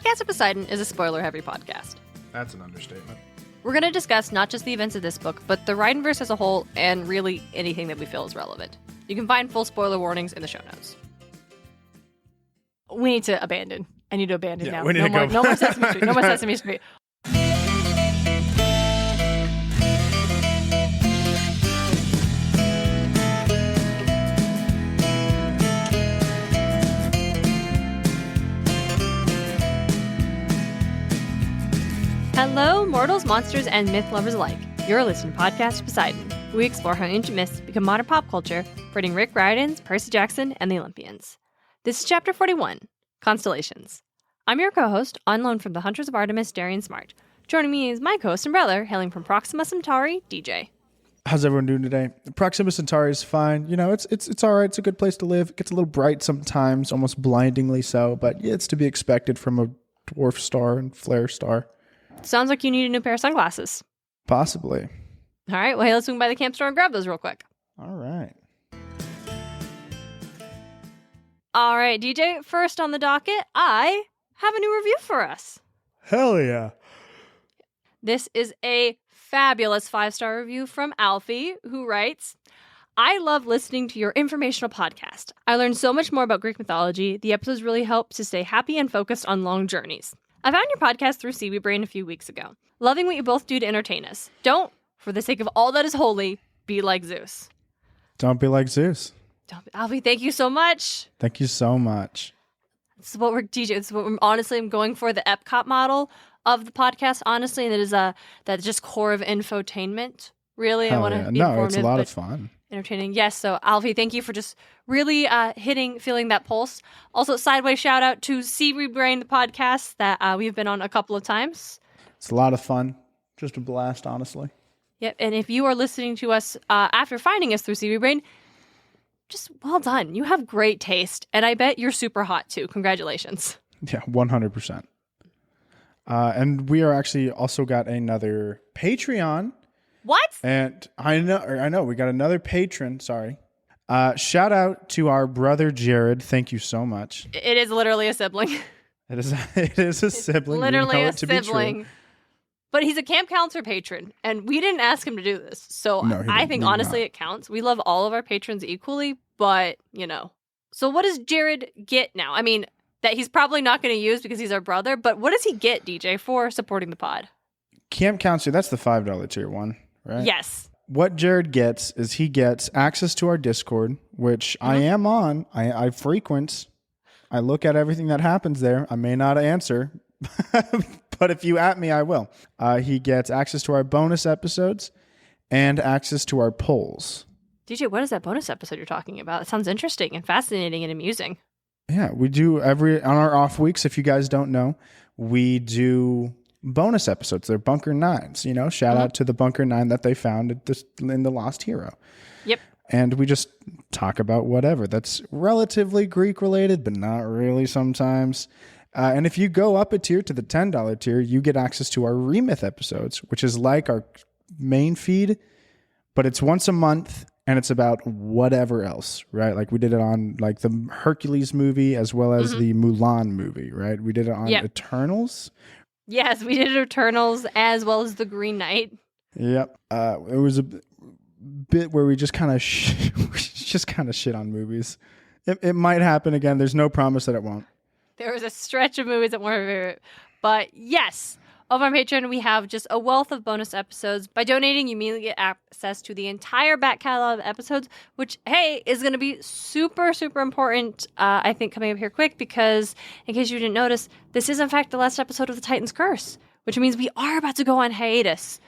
Podcast of Poseidon is a spoiler-heavy podcast. That's an understatement. We're going to discuss not just the events of this book, but the Rhineverse as a whole, and really anything that we feel is relevant. You can find full spoiler warnings in the show notes. We need to abandon. I need to abandon now. No more Sesame Street. No more Sesame Street. Hello, mortals, monsters, and myth lovers alike. You're listening to Podcast Poseidon. We explore how ancient myths become modern pop culture, bringing Rick Riordan's, Percy Jackson, and the Olympians. This is Chapter 41, Constellations. I'm your co-host, on loan from the Hunters of Artemis, Darien and Smartt. Joining me is my co-host and brother, hailing from Proxima Centauri, DJ. How's everyone doing today? Proxima Centauri is fine. You know, it's all right. It's a good place to live. It gets a little bright sometimes, almost blindingly so, but yeah, it's to be expected from a dwarf star and flare star. Sounds like you need a new pair of sunglasses. Possibly. All right, well, hey, let's swing by the camp store and grab those real quick. All right. All right, DJ, first on the docket, I have a new review for us. Hell yeah. This is a fabulous 5-star review from Alfie, who writes, I love listening to your informational podcast. I learned so much more about Greek mythology. The episodes really help to stay happy and focused on long journeys. I found your podcast through Seaweed Brain a few weeks ago. Loving what you both do to entertain us. Don't, for the sake of all that is holy, be like Zeus. Don't be like Zeus. Alfie, thank you so much. Thank you so much. This is what we're DJ. It's what honestly I'm going for, the Epcot model of the podcast, honestly, and it is that just core of infotainment. Really, Hell I want to yeah. be No, informative, it's a lot but of fun. Entertaining. Yes, so Alfie, thank you for just really feeling that pulse. Also, sideways shout out to Seaweed Brain, the podcast that we've been on a couple of times. It's a lot of fun. Just a blast, honestly. Yep, and if you are listening to us after finding us through Seaweed Brain, just well done. You have great taste, and I bet you're super hot too. Congratulations. Yeah, 100%. And we are actually also got another Patreon. What? And I know, we got another patron. Sorry. Shout out to our brother Jared. Thank you so much. It is literally a sibling. It is a sibling. Literally a sibling. But he's a camp counselor patron, and we didn't ask him to do this. So no, I think honestly it counts. We love all of our patrons equally, but you know. So what does Jared get now? I mean, that he's probably not going to use because he's our brother, but what does he get, DJ, for supporting the pod? Camp counselor, that's the $5 tier one, right? Yes. What Jared gets is he gets access to our Discord, which I am on. I frequent. I look at everything that happens there. I may not answer, but if you at me, I will. He gets access to our bonus episodes and access to our polls. DJ, what is that bonus episode you're talking about? It sounds interesting and fascinating and amusing. Yeah, we do on our off weeks. If you guys don't know, we do bonus episodes. They're Bunker 9s, you know, shout out to the Bunker 9 that they found in the Lost Hero. Yep. And we just talk about whatever that's relatively Greek related, but not really sometimes. And if you go up a tier to the $10 tier, you get access to our Remyth episodes, which is like our main feed, but it's once a month and it's about whatever else, right? Like we did it on like the Hercules movie as well as the Mulan movie, right? We did it on Eternals. Yes, we did Eternals as well as the Green Knight. Yep. It was a bit where we just kind of shit on movies. It might happen again. There's no promise that it won't. There was a stretch of movies that weren't favorite. But yes, over on Patreon, we have just a wealth of bonus episodes. By donating, you immediately get access to the entire back catalog of episodes, which, hey, is going to be super, super important, I think, coming up here quick, because in case you didn't notice, this is, in fact, the last episode of The Titan's Curse, which means we are about to go on hiatus.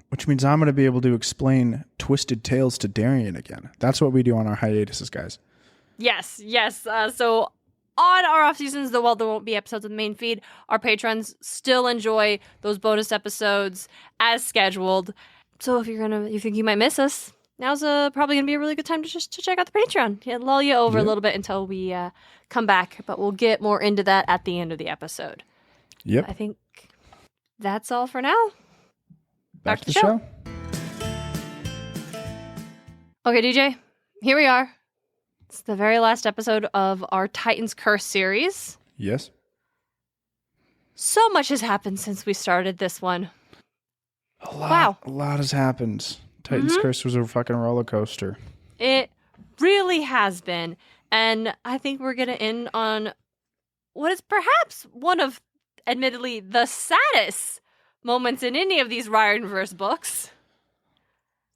Which means I'm going to be able to explain Twisted Tales to Darien again. That's what we do on our hiatuses, guys. Yes. So on our off seasons, though, while there won't be episodes of the main feed, our patrons still enjoy those bonus episodes as scheduled. So if you think you might miss us, now's probably gonna be a really good time to check out the Patreon. Yeah, lull you over a little bit until we come back, but we'll get more into that at the end of the episode. Yep. I think that's all for now. Back to the show. Okay, DJ, here we are. It's the very last episode of our Titan's Curse series. Yes. So much has happened since we started this one. A lot has happened. Titan's Curse was a fucking roller coaster. It really has been. And I think we're going to end on what is perhaps one of, admittedly, the saddest moments in any of these Ryanverse books.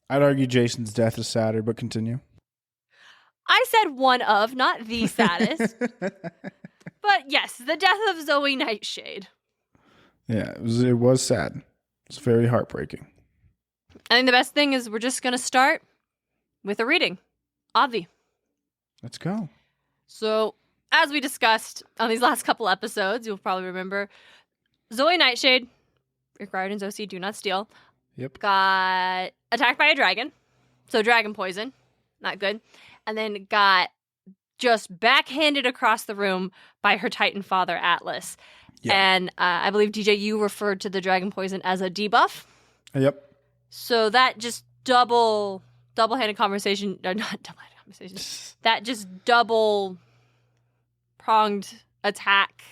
I'd argue Jason's death is sadder, but continue. I said one of, not the saddest. But yes, the death of Zoë Nightshade. Yeah, it was sad. It's very heartbreaking. I think the best thing is we're just going to start with a reading. Avi. Let's go. So, as we discussed on these last couple episodes, you'll probably remember, Zoë Nightshade, required in Zoe Do Not Steal, got attacked by a dragon. So, dragon poison. Not good. And then got just backhanded across the room by her Titan father, Atlas. Yep. And I believe, DJ, you referred to the dragon poison as a debuff. Yep. So that just double-handed conversation, not double-handed conversation, that just double-pronged attack.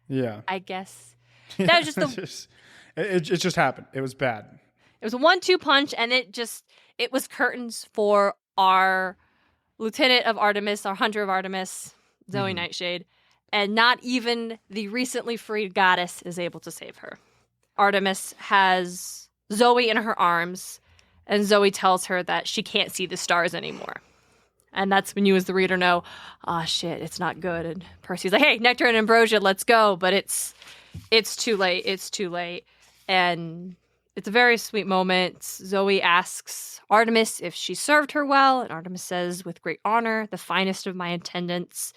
Yeah. I guess. That was just it just happened. It was bad. It was a 1-2 punch, and it was curtains for our Lieutenant of Artemis, our Hunter of Artemis, Zoë Nightshade, and not even the recently freed goddess is able to save her. Artemis has Zoe in her arms, and Zoe tells her that she can't see the stars anymore. And that's when you as the reader know, shit, it's not good. And Percy's like, hey, Nectar and Ambrosia, let's go. But it's too late. It's too late. And it's a very sweet moment. Zoe asks Artemis if she served her well, and Artemis says, with great honor, the finest of my attendants.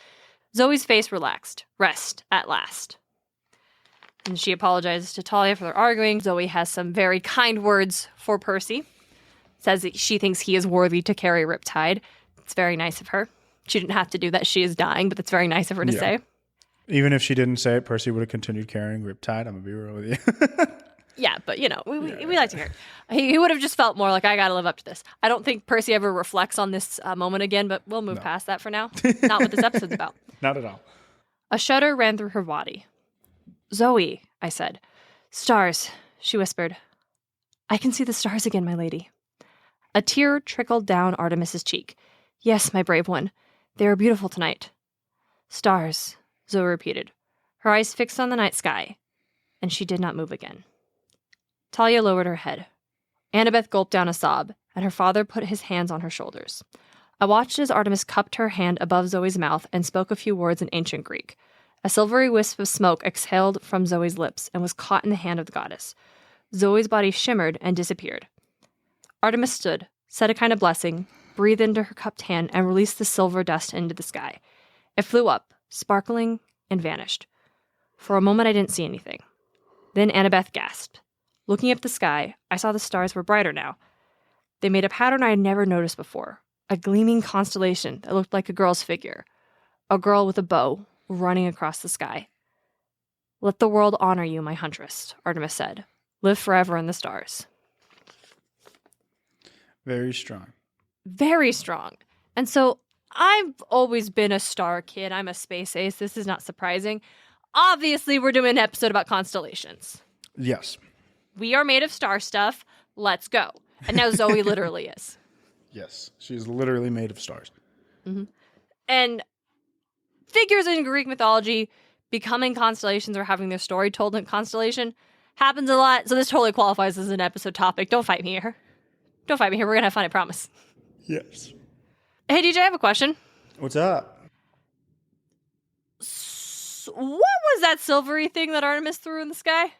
Zoe's face relaxed. Rest, at last. And she apologizes to Talia for their arguing. Zoe has some very kind words for Percy. Says that she thinks he is worthy to carry Riptide. It's very nice of her. She didn't have to do that. She is dying, but that's very nice of her to say. Even if she didn't say it, Percy would have continued carrying Riptide. I'm going to be real with you. Yeah, but, we like to hear it. He would have just felt more like, I got to live up to this. I don't think Percy ever reflects on this moment again, but we'll move past that for now. Not what this episode's about. Not at all. A shudder ran through her body. Zoe, I said. Stars, she whispered. I can see the stars again, my lady. A tear trickled down Artemis's cheek. Yes, my brave one. They are beautiful tonight. Stars, Zoe repeated, her eyes fixed on the night sky, and she did not move again. Talia lowered her head. Annabeth gulped down a sob, and her father put his hands on her shoulders. I watched as Artemis cupped her hand above Zoe's mouth and spoke a few words in ancient Greek. A silvery wisp of smoke exhaled from Zoe's lips and was caught in the hand of the goddess. Zoe's body shimmered and disappeared. Artemis stood, said a kind of blessing, breathed into her cupped hand, and released the silver dust into the sky. It flew up, sparkling, and vanished. For a moment I didn't see anything. Then Annabeth gasped. Looking up the sky, I saw the stars were brighter now. They made a pattern I had never noticed before, a gleaming constellation that looked like a girl's figure, a girl with a bow running across the sky. Let the world honor you, my huntress, Artemis said. Live forever in the stars. Very strong. Very strong. And so I've always been a star kid. I'm a space ace. This is not surprising. Obviously, we're doing an episode about constellations. Yes. We are made of star stuff. Let's go. And now Zoe literally is. Yes. She's literally made of stars. Mm-hmm. And figures in Greek mythology becoming constellations or having their story told in constellation happens a lot. So this totally qualifies as an episode topic. Don't fight me here. Don't fight me here. We're going to have fun, I promise. Yes. Hey, DJ, I have a question. What's up? What was that silvery thing that Artemis threw in the sky?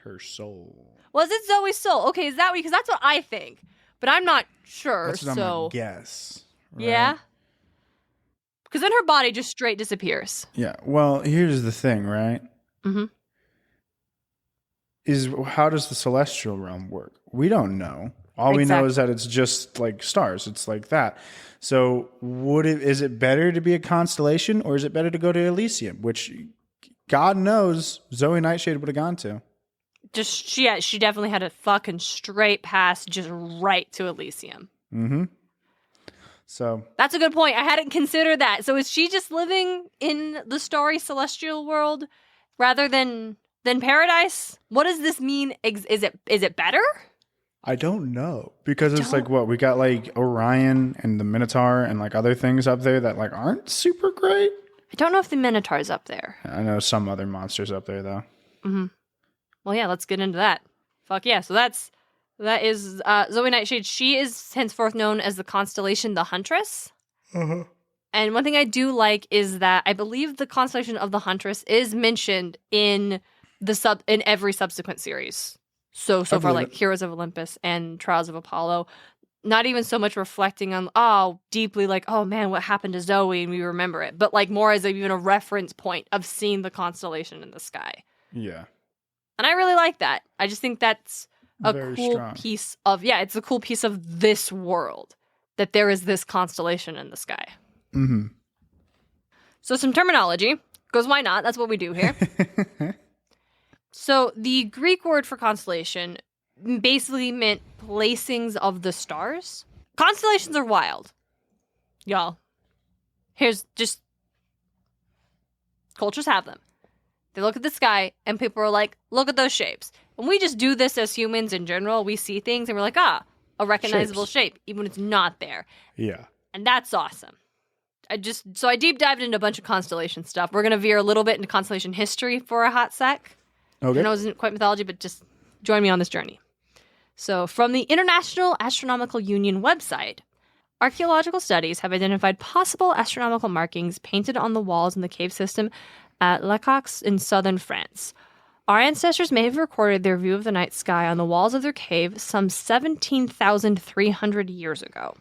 Her soul. Was it Zoe's soul? Okay, is that because that's what I think, but I'm not sure. That's what I'm gonna guess. Right? Yeah. Because then her body just straight disappears. Yeah. Well, here's the thing, right? Mm-hmm. How does the celestial realm work? We don't know. All we know is that it's just like stars. It's like that. So is it better to be a constellation or is it better to go to Elysium, which God knows Zoë Nightshade would have gone to? She definitely had a fucking straight pass just right to Elysium. Mm-hmm. So that's a good point. I hadn't considered that. So is she just living in the starry celestial world rather than than Paradise? What does this mean? Is it better? I don't know, because it's like, what, we got like Orion and the Minotaur and like other things up there that like aren't super great. I don't know if the Minotaur's up there. I know some other monsters up there though. Mm-hmm. Well, yeah, let's get into that. Fuck yeah. So that is Zoë Nightshade. She is henceforth known as the constellation the Huntress. Uh-huh. And one thing I do like is that I believe the constellation of the Huntress is mentioned in every subsequent series. So far, like Heroes of Olympus and Trials of Apollo, not even so much reflecting on deeply like, oh man, what happened to Zoe, and we remember it, but like more as even a reference point of seeing the constellation in the sky. Yeah. And I really like that. I just think that's a Very cool strong. piece of it's a cool piece of this world that there is this constellation in the sky. Mm-hmm. So some terminology, because why not? That's what we do here. So the Greek word for constellation basically meant placings of the stars. Constellations are wild, y'all. Here's just cultures have them. They look at the sky and people are like, look at those shapes. And we just do this as humans in general. We see things and we're like, a recognizable shape, even when it's not there. Yeah. And that's awesome. I deep dived into a bunch of constellation stuff. We're going to veer a little bit into constellation history for a hot sec. Okay. I know it isn't quite mythology, but just join me on this journey. So from the International Astronomical Union website, archaeological studies have identified possible astronomical markings painted on the walls in the cave system at Lecoq in southern France. Our ancestors may have recorded their view of the night sky on the walls of their cave some 17,300 years ago.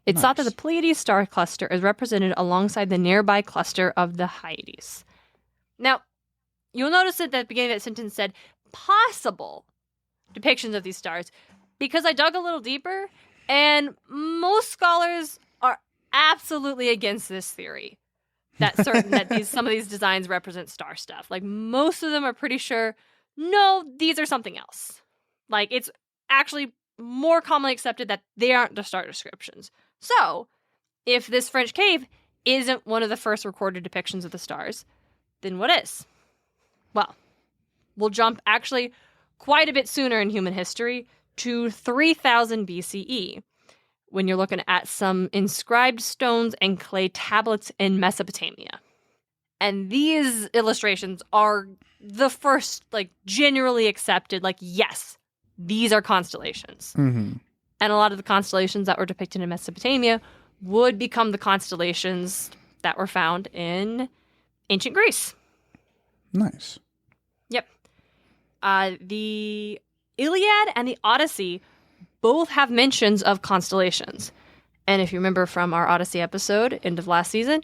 It's thought that the Pleiades star cluster is represented alongside the nearby cluster of the Hyades. Now, you'll notice that at the beginning of that sentence said possible depictions of these stars, because I dug a little deeper, and most scholars are absolutely against this theory that some of these designs represent star stuff. Like, most of them are pretty sure, no, these are something else. Like, it's actually more commonly accepted that they aren't the star descriptions. So, if this French cave isn't one of the first recorded depictions of the stars, then what is? Well, we'll jump actually quite a bit sooner in human history to 3000 BCE, when you're looking at some inscribed stones and clay tablets in Mesopotamia. And these illustrations are the first, like, generally accepted, like, yes, these are constellations. Mm-hmm. And a lot of the constellations that were depicted in Mesopotamia would become the constellations that were found in ancient Greece. Nice. Yep. The Iliad and the Odyssey both have mentions of constellations. And if you remember from our Odyssey episode, end of last season,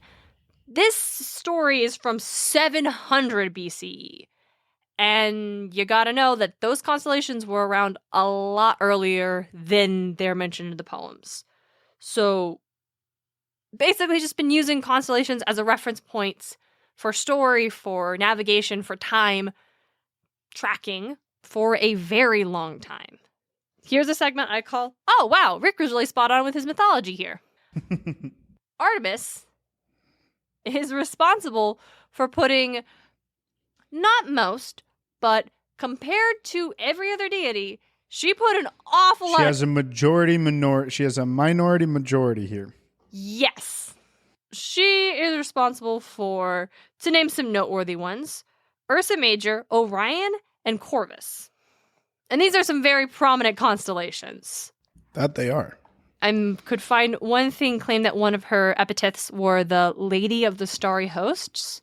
this story is from 700 BCE. And you gotta know that those constellations were around a lot earlier than they're mentioned in the poems. So basically just been using constellations as a reference point for story, for navigation, for time tracking for a very long time. Here's a segment I call, oh wow, Rick was really spot on with his mythology here. Artemis is responsible for putting not most, but compared to every other deity, she put an awful lot. She has a minority. She has a minority majority here. Yes. She is responsible for, to name some noteworthy ones, Ursa Major, Orion, and Corvus. And these are some very prominent constellations. That they are. I could find one thing claim that one of her epithets were the Lady of the Starry Hosts.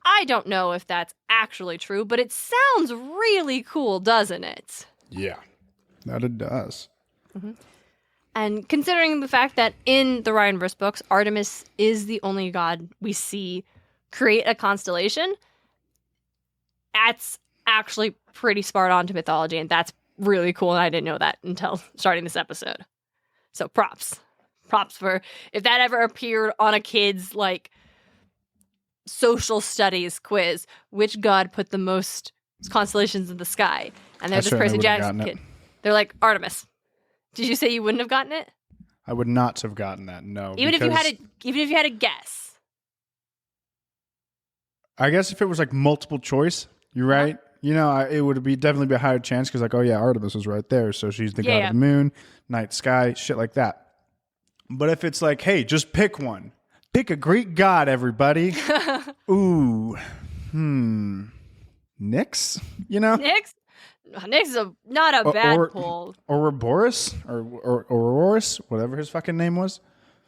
I don't know if that's actually true, but it sounds really cool, doesn't it? Yeah, that it does. Mm-hmm. And considering the fact that in the Ryanverse books, Artemis is the only god we see create a constellation, that's actually pretty spot on to mythology, and that's really cool, and I didn't know that until starting this episode. So props for if that ever appeared on a kid's like social studies quiz, which god put the most constellations in the sky? And they're just Percy Jackson kid. They're like, Artemis. Did you say you wouldn't have gotten it? I would not have gotten that. No. Even if you had a guess. I guess if it was like multiple choice, you're right. You know, it would be definitely be a higher chance because like, oh yeah, Artemis was right there. So she's the god of the moon, night sky, shit like that. But if it's like, hey, just pick one. Pick a Greek god, everybody. Ooh. Nyx? You know? Nyx is not a bad pull. Ouroboros? Or Ouroboros? Whatever his fucking name was.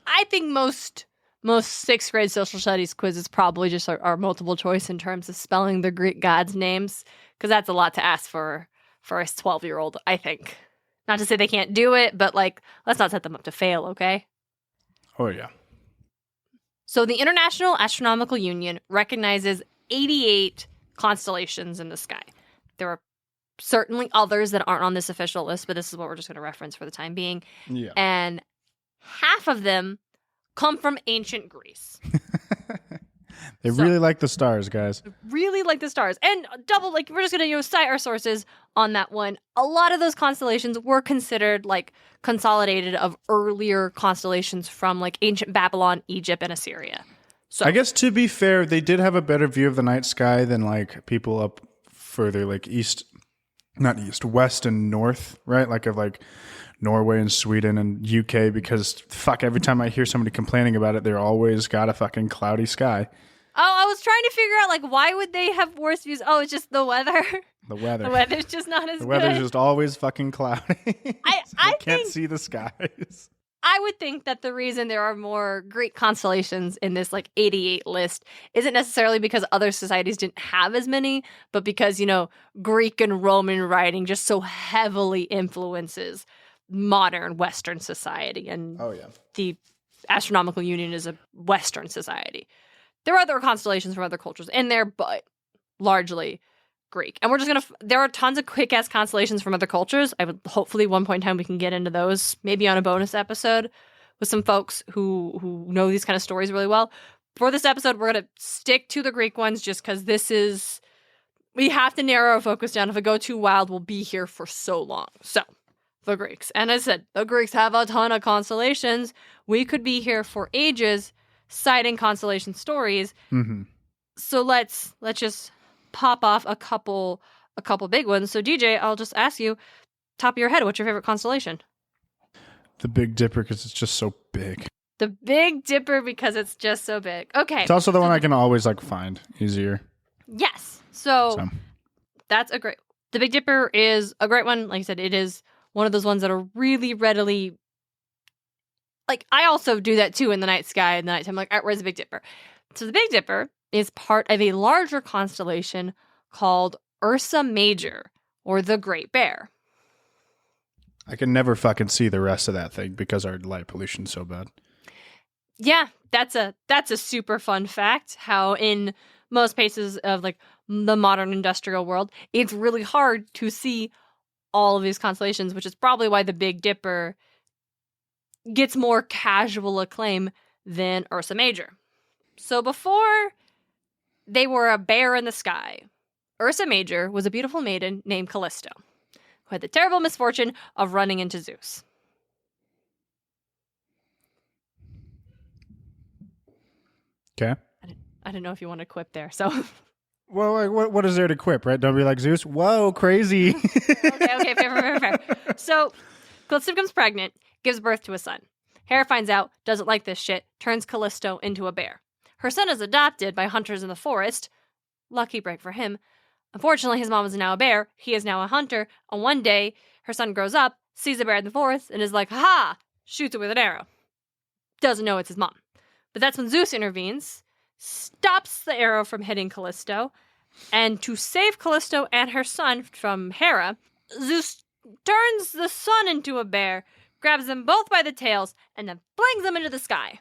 I think most 6th grade social studies quizzes probably just are multiple choice in terms of spelling the Greek gods' names, because that's a lot to ask for a 12-year-old, I think. Not to say they can't do it, but like, let's not set them up to fail, okay? Oh, yeah. So the International Astronomical Union recognizes 88 constellations in the sky. There are certainly others that aren't on this official list, but this is what we're just going to reference for the time being. Yeah. And half of them come from ancient Greece. They really like the stars, guys. Really like the stars. And we're just going to cite our sources on that one. A lot of those constellations were considered like consolidated of earlier constellations from like ancient Babylon, Egypt, and Assyria. So I guess to be fair, they did have a better view of the night sky than like people up further like west and north, right? Like of like Norway and Sweden and UK, because fuck, every time I hear somebody complaining about it, they're always got a fucking cloudy sky. Oh, I was trying to figure out, like, why would they have worse views? Oh, it's just the weather. The weather. The weather's just not as good. The weather's just always fucking cloudy. I can't see the skies. I would think that the reason there are more Greek constellations in this, like, 88 list isn't necessarily because other societies didn't have as many, but because, you know, Greek and Roman writing just so heavily influences modern Western society. And the Astronomical Union is a Western society. There are other constellations from other cultures in there, but largely Greek. And we're just going to... There are tons of quick-ass constellations from other cultures. I would hopefully one point in time we can get into those, maybe on a bonus episode with some folks who know these kind of stories really well. For this episode, we're going to stick to the Greek ones just because this is... We have to narrow our focus down. If we go too wild, we'll be here for so long. So, the Greeks. And as I said, the Greeks have a ton of constellations. We could be here for ages citing constellation stories. Mm-hmm. So let's just pop off a couple big ones. So DJ, I'll just ask you, top of your head, what's your favorite constellation? The Big Dipper, because it's just so big. The Big Dipper because it's just so big. Okay. It's also the one I can always like find easier. Yes. So that's a great... The Big Dipper is a great one. Like I said, it is one of those ones that are really readily... Like, I also do that too in the night sky in the nighttime. Like, all right, where's the Big Dipper? So the Big Dipper is part of a larger constellation called Ursa Major, or the Great Bear. I can never fucking see the rest of that thing because our light pollution's so bad. Yeah, that's a super fun fact, how in most places of like the modern industrial world, it's really hard to see all of these constellations, which is probably why the Big Dipper gets more casual acclaim than Ursa Major. So before they were a bear in the sky, Ursa Major was a beautiful maiden named Callisto, who had the terrible misfortune of running into Zeus. Okay. I don't know if you want to quip there, so... Well, like, what is there to quip, right? Don't be like Zeus. Whoa, crazy. Okay, fair. So, Callisto becomes pregnant, gives birth to a son. Hera finds out, doesn't like this shit, turns Callisto into a bear. Her son is adopted by hunters in the forest. Lucky break for him. Unfortunately, his mom is now a bear. He is now a hunter. And one day, her son grows up, sees a bear in the forest, and is like, ha! Shoots it with an arrow. Doesn't know it's his mom. But that's when Zeus intervenes, stops the arrow from hitting Callisto, and to save Callisto and her son from Hera, Zeus turns the son into a bear, grabs them both by the tails, and then flings them into the sky,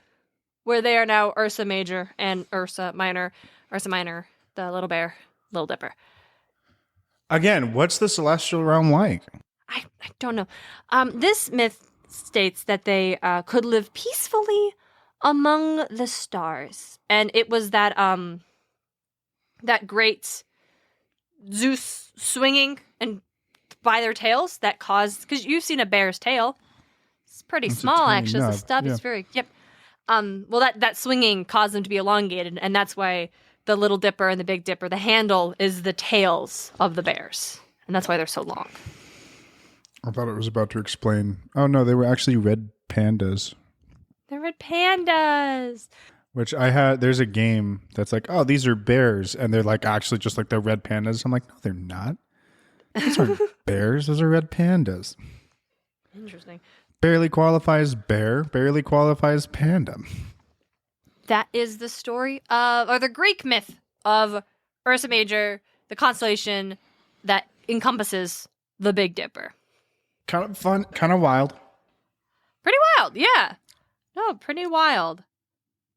where they are now Ursa Major and Ursa Minor, the little bear, Little Dipper. Again, what's the celestial realm like? I don't know. This myth states that they could live peacefully among the stars, and it was that that great Zeus swinging and by their tails that caused, because you've seen a bear's tail. It's pretty small, actually. The stub is very, well, that swinging caused them to be elongated, and that's why the Little Dipper and the Big Dipper, the handle is the tails of the bears. And that's why they're so long. I thought it was about to explain. Oh, no, they were actually red pandas. They're red pandas. Which there's a game that's like, oh, these are bears. And they're like actually just like the red pandas. I'm like, no, they're not. Those aren't bears. Those are red pandas. Interesting. Barely qualifies bear, barely qualifies panda. That is the story of, or the Greek myth of Ursa Major, the constellation that encompasses the Big Dipper. Kind of fun, kind of wild. Pretty wild, yeah. No, pretty wild.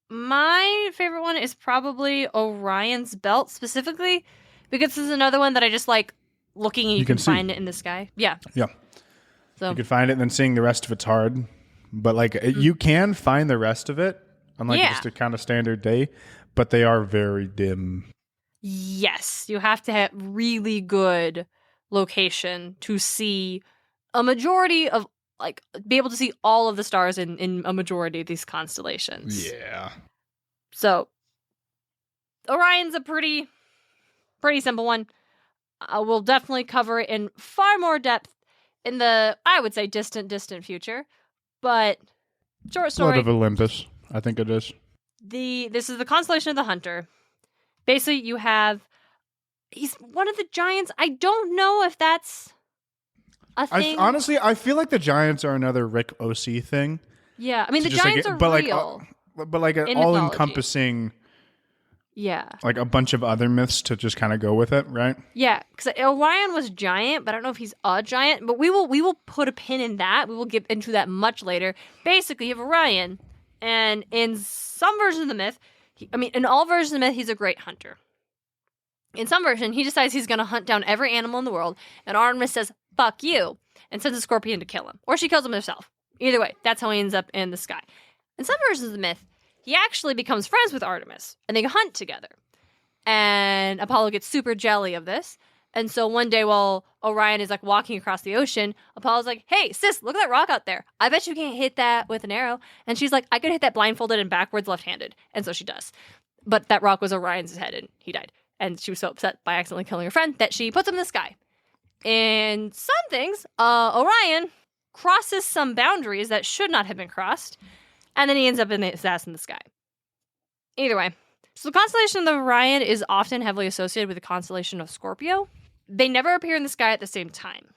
My favorite one is probably Orion's belt specifically, because this is another one that I just like looking and you can find it in the sky. Yeah. Yeah. So you can find it and then seeing the rest of it's hard. But like you can find the rest of it on like just a kind of standard day, but they are very dim. Yes. You have to have really good location to see a majority of like be able to see all of the stars in a majority of these constellations. Yeah. So Orion's a pretty simple one. We'll definitely cover it in far more depth in the, I would say, distant future. But short story. Blood of Olympus, I think it is. This is the constellation of the Hunter. Basically, you have, he's one of the giants. I don't know if that's a thing. Honestly, I feel like the giants are another Rick O.C. thing. Yeah, I mean, the giants are real. But like an all-encompassing, like a bunch of other myths to just kind of go with it, right? Yeah, because Orion was giant, but I don't know if he's a giant. But we will put a pin in that. We will get into that much later. Basically, you have Orion, and in some versions of the myth, in all versions of the myth, he's a great hunter. In some version, he decides he's going to hunt down every animal in the world, and Artemis says, "Fuck you," and sends a scorpion to kill him, or she kills him herself. Either way, that's how he ends up in the sky. In some versions of the myth, he actually becomes friends with Artemis, and they hunt together. And Apollo gets super jelly of this. And so one day while Orion is like walking across the ocean, Apollo's like, "Hey, sis, look at that rock out there. I bet you can't hit that with an arrow." And she's like, "I could hit that blindfolded and backwards left-handed." And so she does. But that rock was Orion's head, and he died. And she was so upset by accidentally killing her friend that she puts him in the sky. In some things, Orion crosses some boundaries that should not have been crossed. And then he ends up in his ass in the sky. Either way. So the constellation of Orion is often heavily associated with the constellation of Scorpio. They never appear in the sky at the same time.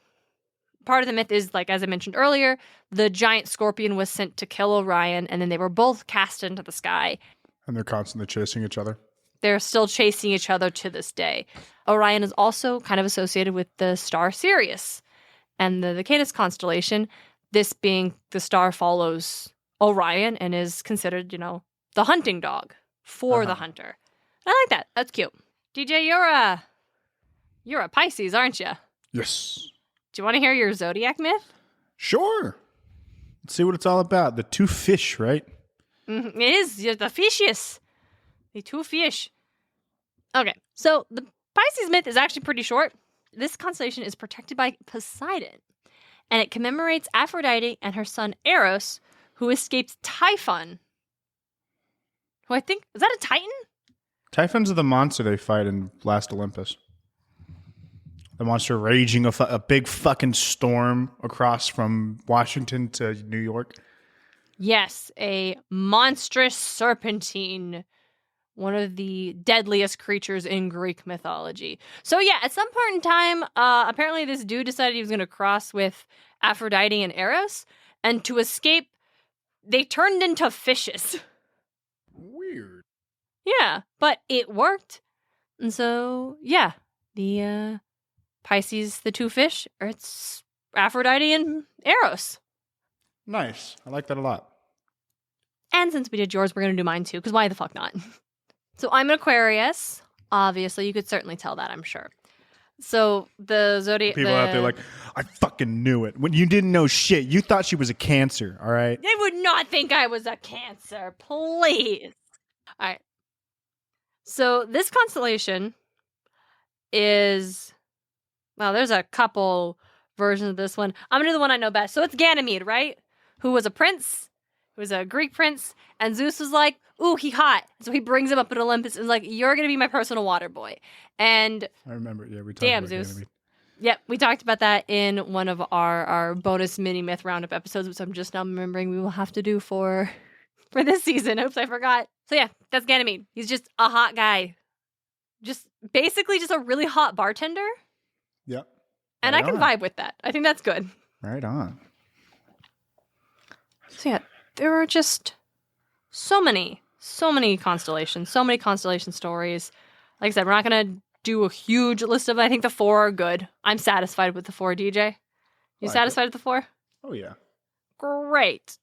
Part of the myth is, like, as I mentioned earlier, the giant scorpion was sent to kill Orion, and then they were both cast into the sky. And they're constantly chasing each other. They're still chasing each other to this day. Orion is also kind of associated with the star Sirius and the Canis constellation. This being the star follows Orion and is considered, the hunting dog for the hunter. I like that. That's cute. DJ, you're a Pisces, aren't you? Yes. Do you want to hear your zodiac myth? Sure. Let's see what it's all about. The two fish, right? Mm-hmm. It is the fishies. The two fish. Okay, so the Pisces myth is actually pretty short. This constellation is protected by Poseidon, and it commemorates Aphrodite and her son Eros, who escaped Typhon. Who I think, is that a Titan? Typhon's the monster they fight in Last Olympus. The monster raging a big fucking storm across from Washington to New York. Yes, a monstrous serpentine. One of the deadliest creatures in Greek mythology. So yeah, at some point in time, apparently this dude decided he was going to cross with Aphrodite and Eros. And to escape, they turned into fishes. Weird. Yeah, but it worked. And so, yeah, the Pisces, the two fish, it's Aphrodite and Eros. Nice. I like that a lot. And since we did yours, we're going to do mine too, because why the fuck not? So I'm an Aquarius. Obviously, you could certainly tell that, I'm sure. So the zodiac... People out there like, I fucking knew it. When you didn't know shit, you thought she was a Cancer, all right? They would not think I was a Cancer, please. All right. So this constellation is... Well, there's a couple versions of this one. I'm going to do the one I know best. So it's Ganymede, right? Who was a prince who's a Greek prince, and Zeus was like, ooh, he hot. So he brings him up at Olympus and is like, you're going to be my personal water boy. And I remember. Yeah, we talked damn, about Zeus. Ganymede. Yep, we talked about that in one of our bonus mini myth roundup episodes, which I'm just now remembering we will have to do for this season. Oops, I forgot. So yeah, that's Ganymede. He's just a hot guy. Just basically just a really hot bartender. Yep. And Right I can on. vibe with that. I think that's good. Right on. So yeah, there are just so many constellations, so many constellation stories. Like I said, we're not going to do a huge list of them. I think the 4 are good. I'm satisfied with the 4, DJ. You Like satisfied with the 4? Oh, yeah. Great.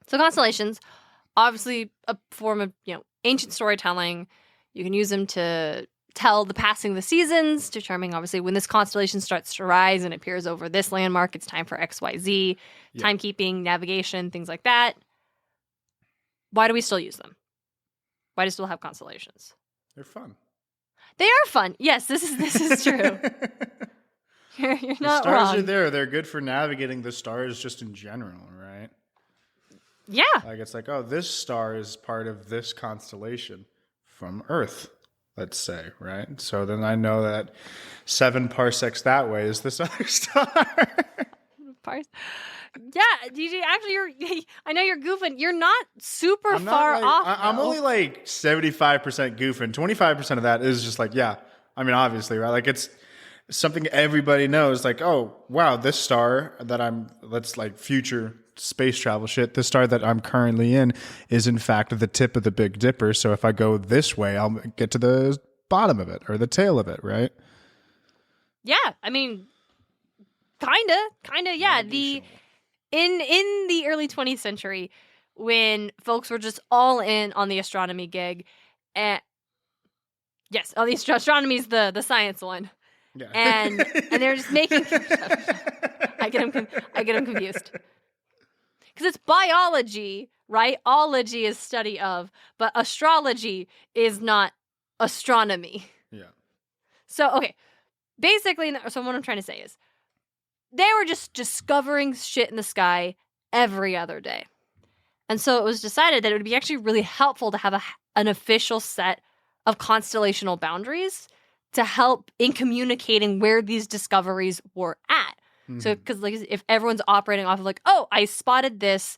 So constellations, obviously a form of, ancient storytelling. You can use them to tell the passing of the seasons, determining obviously when this constellation starts to rise and appears over this landmark, it's time for XYZ, Yeah. timekeeping, navigation, things like that. Why do we still use them? Why do we still have constellations? They're fun. They are fun. Yes, this is true. You're The not stars wrong. are there. They're good for navigating the stars just in general, right? Yeah. Like it's like, oh, this star is part of this constellation from Earth, let's say, right? So then I know that 7 parsecs that way is this other star. Yeah, DJ, actually, I know you're goofing. You're not super I'm not far like- off. I'm though. only like 75% goofing. 25% of that is just like, yeah. I mean, obviously, right? Like it's something everybody knows. Like, oh, wow, this star that let's like future space travel shit. This star that I'm currently in is in fact the tip of the Big Dipper. So if I go this way, I'll get to the bottom of it or the tail of it, right? Yeah, I mean, kinda. Yeah, in the early 20th century, when folks were just all in on the astronomy gig, and yes, the astronomy's the science one, Yeah. and they're just making. I get them confused because it's biology, right? Ology is study of, but astrology is not astronomy. Yeah. So okay, basically, so what I'm trying to say is, they were just discovering shit in the sky every other day. And so it was decided that it would be actually really helpful to have an official set of constellational boundaries to help in communicating where these discoveries were at. So, because like if everyone's operating off of like, oh, I spotted this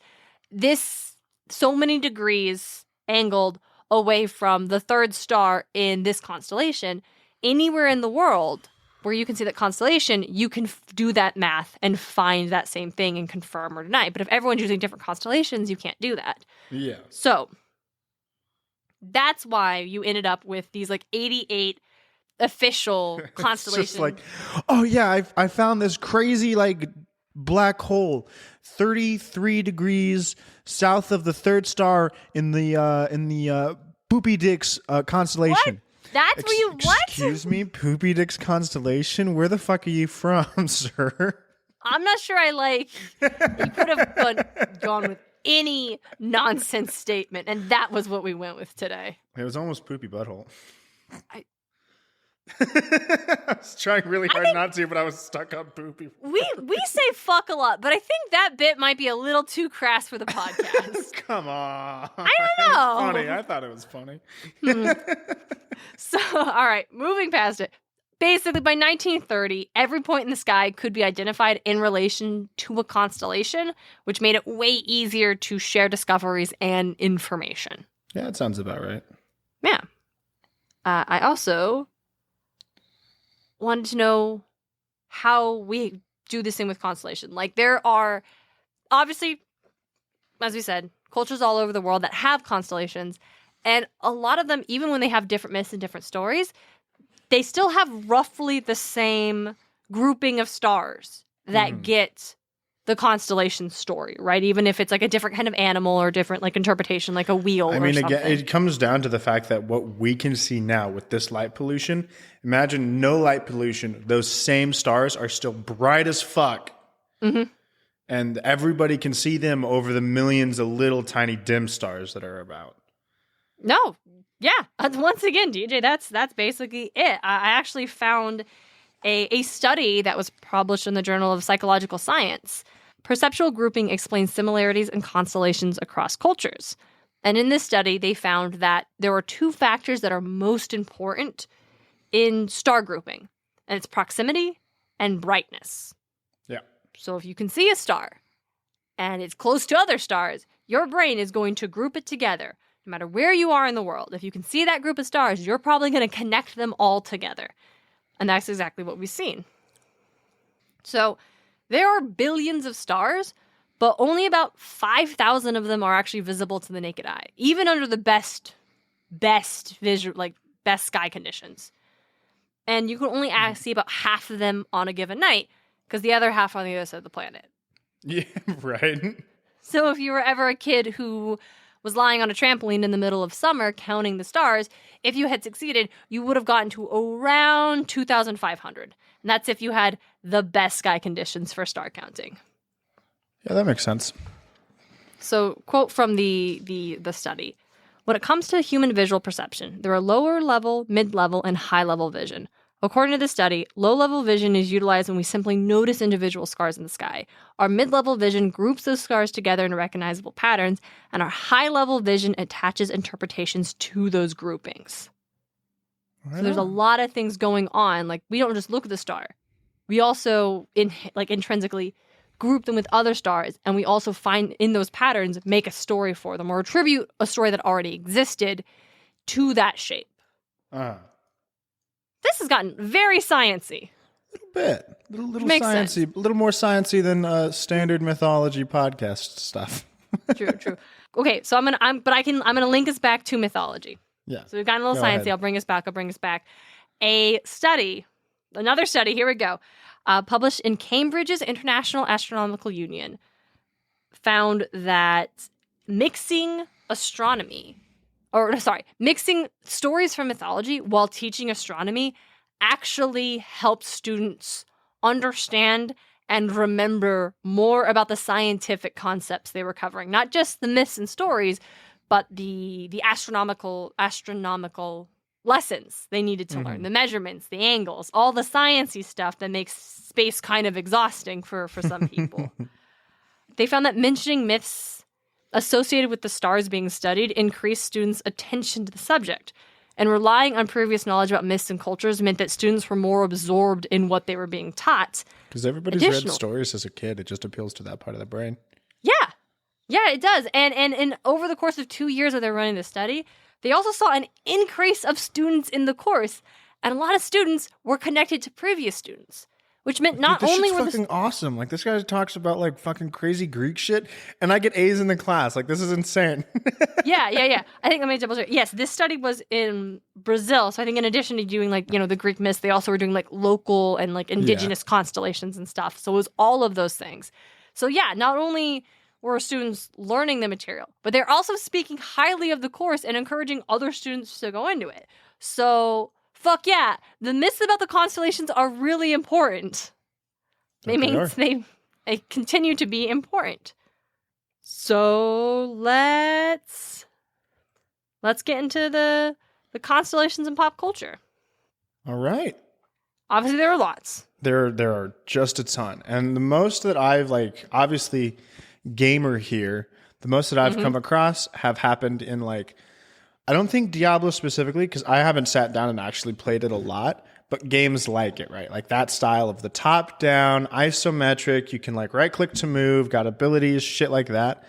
so many degrees angled away from the 3rd star in this constellation, anywhere in the world where you can see that constellation, you can do that math and find that same thing and confirm or deny. But if everyone's using different constellations, you can't do that. Yeah. So that's why you ended up with these like 88 official constellations. It's just like, oh yeah, I found this crazy like black hole 33 degrees south of the 3rd star in the Poopy Dicks constellation. What? That's where you what? Excuse me, Poopy Dicks constellation? Where the fuck are you from, sir? I'm not sure I like. You could have gone with any nonsense statement, and that was what we went with today. It was almost Poopy Butthole. I was trying really hard not to, but I was stuck on Poopy. We say fuck a lot, but I think that bit might be a little too crass for the podcast. Come on. I don't know. Funny. I thought it was funny. So, all right, moving past it. Basically, by 1930, every point in the sky could be identified in relation to a constellation, which made it way easier to share discoveries and information. Yeah, that sounds about right. Yeah. I also wanted to know how we do this thing with constellation. Like, there are, obviously, as we said, cultures all over the world that have constellations, and a lot of them, even when they have different myths and different stories, they still have roughly the same grouping of stars that get the constellation story, right? Even if it's like a different kind of animal or different like interpretation, like a wheel I mean, or something. again, it comes down to the fact that what we can see now with this light pollution, imagine no light pollution, those same stars are still bright as fuck. Mm-hmm. And everybody can see them over the millions of little tiny dim stars that are about. No. Yeah. Once again, DJ, that's basically it. I actually found a study that was published in the Journal of Psychological Science perceptual grouping explains similarities and constellations across cultures. And in this study, they found that there are two factors that are most important in star grouping, and it's proximity and brightness. Yeah. So if you can see a star and it's close to other stars, your brain is going to group it together. No matter where you are in the world, if you can see that group of stars, you're probably going to connect them all together. And that's exactly what we've seen. So there are billions of stars, but only about 5,000 of them are actually visible to the naked eye, even under the best visual, like best sky conditions. And you can only see about half of them on a given night, because the other half are on the other side of the planet. Yeah, right. So if you were ever a kid who was lying on a trampoline in the middle of summer counting the stars, if you had succeeded, you would have gotten to around 2,500. And that's if you had the best sky conditions for star counting. Yeah, that makes sense. So, quote from the study. When it comes to human visual perception, there are lower level, mid-level, and high-level vision. According to the study, low-level vision is utilized when we simply notice individual stars in the sky. Our mid-level vision groups those stars together in recognizable patterns, and our high-level vision attaches interpretations to those groupings. So there's a lot of things going on. Like, we don't just look at the star. We also, intrinsically group them with other stars, and we also find in those patterns, make a story for them or attribute a story that already existed to that shape. This has gotten very sciencey. A little bit. Little Makes sciencey. sense. A little more sciencey than standard mythology podcast stuff. True. Okay, so I'm gonna link us back to mythology. Yeah. So we've gotten a little sciencey. I'll bring us back. Another study, here we go, published in Cambridge's International Astronomical Union, found that mixing stories from mythology while teaching astronomy actually helps students understand and remember more about the scientific concepts they were covering. Not just the myths and stories, but the astronomical lessons they needed to learn, the measurements, the angles, all the sciencey stuff that makes space kind of exhausting for some people. They found that mentioning myths associated with the stars being studied increased students' attention to the subject. And relying on previous knowledge about myths and cultures meant that students were more absorbed in what they were being taught. Because everybody's read stories as a kid. It just appeals to that part of the brain. Yeah, it does. And over the course of 2 years that they're running the study, they also saw an increase of students in the course. And a lot of students were connected to previous students, which meant not only were fucking awesome. Like, this guy talks about like fucking crazy Greek shit, and I get A's in the class. Like, this is insane. Yeah. I think let me double check. Yes, this study was in Brazil. So I think in addition to doing like, the Greek myths, they also were doing like local and like indigenous constellations and stuff. So it was all of those things. So yeah, not only were students learning the material, but they're also speaking highly of the course and encouraging other students to go into it. So fuck yeah, the myths about the constellations are really important. They continue to be important. So let's get into the constellations in pop culture. All right. Obviously, there are lots. There are just a ton, and the most that I've obviously gamer here, the most that I've come across have happened in I don't think Diablo specifically, because I haven't sat down and actually played it a lot, but games like it, right? Like that style of the top-down, isometric, you can right-click to move, got abilities, shit like that.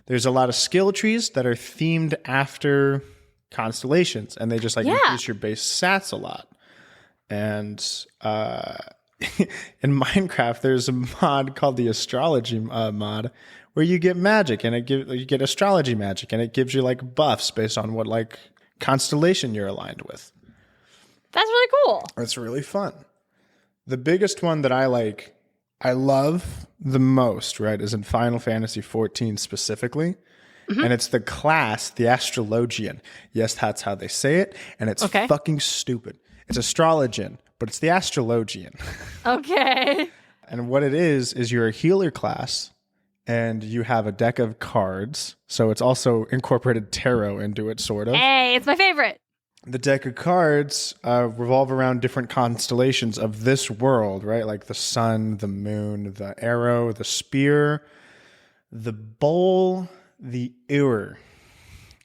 There's a lot of skill trees that are themed after constellations, and they just increase your base stats a lot. And in Minecraft, there's a mod called the astrology mod, where you get magic and you get astrology magic, and it gives you buffs based on what constellation you're aligned with. That's really cool. It's really fun. The biggest one that I love the most, right, is in Final Fantasy XIV specifically. And it's the class, the astrologian. Yes, that's how they say it, and it's fucking stupid. It's astrologian, but it's the astrologian. Okay. And what it is you're a healer class, and you have a deck of cards. So it's also incorporated tarot into it, sort of. Hey, it's my favorite. the deck of cards revolve around different constellations of this world, right? Like the sun, the moon, the arrow, the spear, the bowl, the ewer.